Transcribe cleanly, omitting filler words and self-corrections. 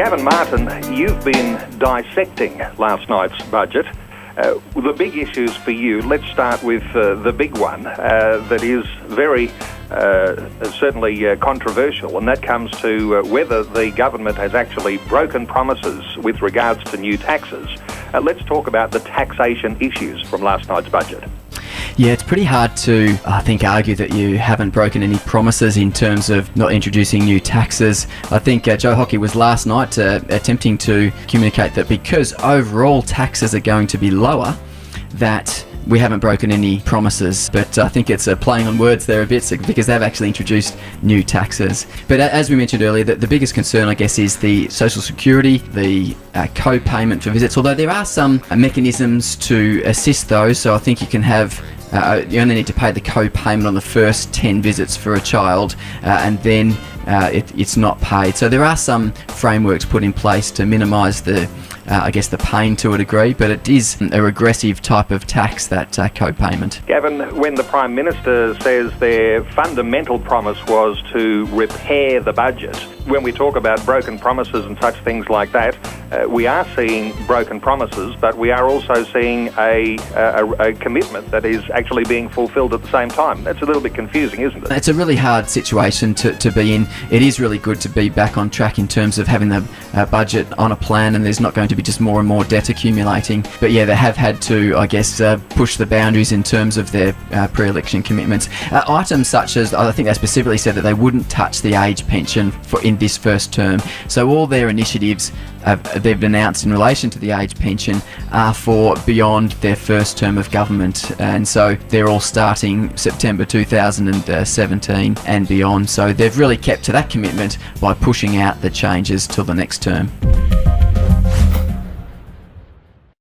Gavin Martin, you've been dissecting last night's budget. The big issues for you, let's start with the big one that is very certainly controversial, and that comes to whether the government has actually broken promises with regards to new taxes. Let's talk about the taxation issues from last night's budget. Yeah, it's pretty hard to, I think, argue that you haven't broken any promises in terms of not introducing new taxes. I think Joe Hockey was last night attempting to communicate that because overall taxes are going to be lower, that we haven't broken any promises. But I think it's playing on words there a bit because they've actually introduced new taxes. But as we mentioned earlier, the biggest concern, I guess, is the social security, the co-payment for visits, although there are some mechanisms to assist those. So I think you can have you only need to pay the co-payment on the first 10 visits for a child, and then it's not paid. So there are some frameworks put in place to minimise the pain to a degree, but it is a regressive type of tax, that co-payment. Gavin, when the Prime Minister says their fundamental promise was to repair the budget, when we talk about broken promises and such things like that, we are seeing broken promises, but we are also seeing a commitment that is actually being fulfilled at the same time. That's a little bit confusing, isn't it? It's a really hard situation to be in. It is really good to be back on track in terms of having the budget on a plan, and there's not going to be just more and more debt accumulating. But yeah, they have had to, I guess, push the boundaries in terms of their pre-election commitments. Items such as, I think they specifically said that they wouldn't touch the age pension in this first term. So all their initiatives they've announced in relation to the age pension are for beyond their first term of government, and so they're all starting September 2017 and beyond. So they've really kept to that commitment by pushing out the changes till the next term.